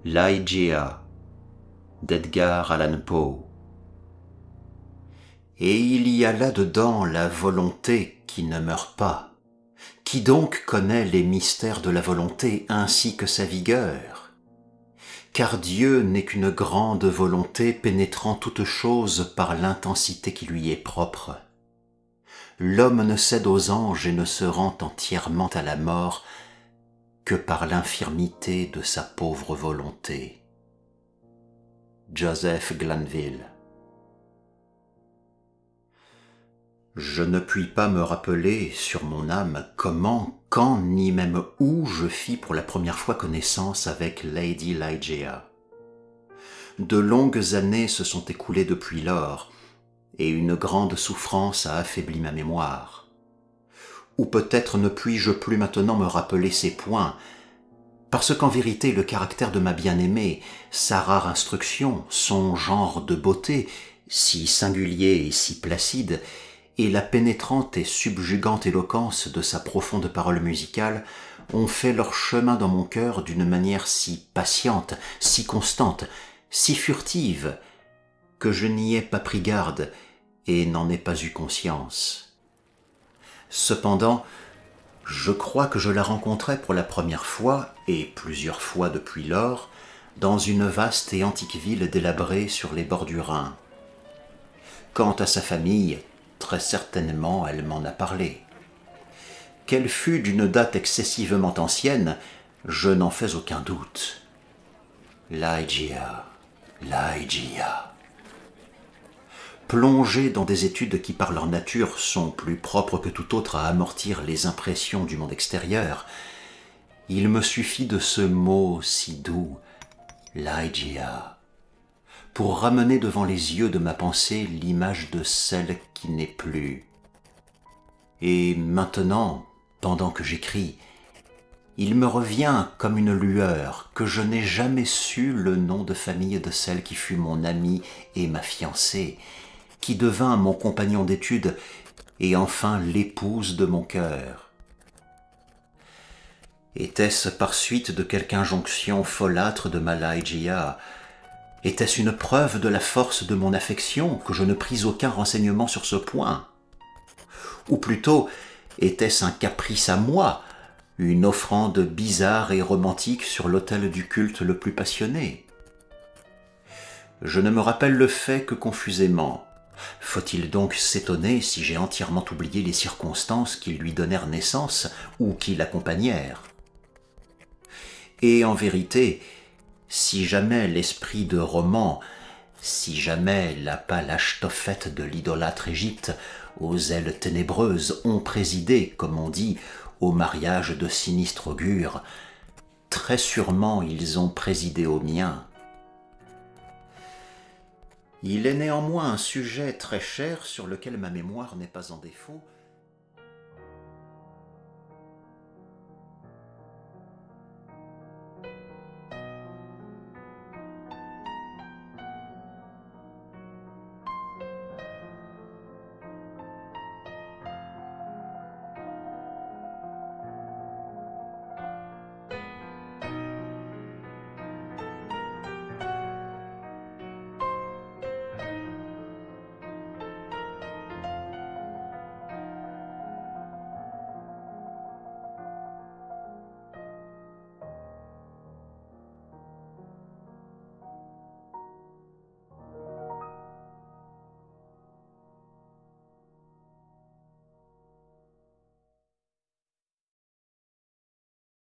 Ligeia d'Edgar Allan Poe. Et il y a là-dedans la volonté qui ne meurt pas. Qui donc connaît les mystères de la volonté ainsi que sa vigueur? Car Dieu n'est qu'une grande volonté pénétrant toute chose par l'intensité qui lui est propre. L'homme ne cède aux anges et ne se rend entièrement à la mort que par l'infirmité de sa pauvre volonté. Joseph Glanville. Je ne puis pas me rappeler sur mon âme comment, quand, ni même où je fis pour la première fois connaissance avec Lady Ligeia. De longues années se sont écoulées depuis lors, et une grande souffrance a affaibli ma mémoire. Ou peut-être ne puis-je plus maintenant me rappeler ces points, parce qu'en vérité le caractère de ma bien-aimée, sa rare instruction, son genre de beauté, si singulier et si placide, et la pénétrante et subjugante éloquence de sa profonde parole musicale ont fait leur chemin dans mon cœur d'une manière si patiente, si constante, si furtive, que je n'y ai pas pris garde et n'en ai pas eu conscience. Cependant, je crois que je la rencontrai pour la première fois, et plusieurs fois depuis lors, dans une vaste et antique ville délabrée sur les bords du Rhin. Quant à sa famille, très certainement elle m'en a parlé. Qu'elle fût d'une date excessivement ancienne, je n'en fais aucun doute. Ligeia, Ligeia. Plongé dans des études qui par leur nature sont plus propres que tout autre à amortir les impressions du monde extérieur, il me suffit de ce mot si doux, Ligeia, pour ramener devant les yeux de ma pensée l'image de celle qui n'est plus. Et maintenant, pendant que j'écris, il me revient comme une lueur que je n'ai jamais su le nom de famille de celle qui fut mon amie et ma fiancée, qui devint mon compagnon d'études et enfin l'épouse de mon cœur. Était-ce par suite de quelque injonction folâtre de ma Ligeia? Était-ce une preuve de la force de mon affection que je ne pris aucun renseignement sur ce point? Ou plutôt, était-ce un caprice à moi, une offrande bizarre et romantique sur l'autel du culte le plus passionné? Je ne me rappelle le fait que confusément. Faut-il donc s'étonner si j'ai entièrement oublié les circonstances qui lui donnèrent naissance ou qui l'accompagnèrent? Et en vérité, si jamais l'esprit de roman, si jamais la pâle Achetophète de l'idolâtre Égypte, aux ailes ténébreuses, ont présidé, comme on dit, au mariage de sinistres augures, très sûrement ils ont présidé au mien. Il est néanmoins un sujet très cher sur lequel ma mémoire n'est pas en défaut,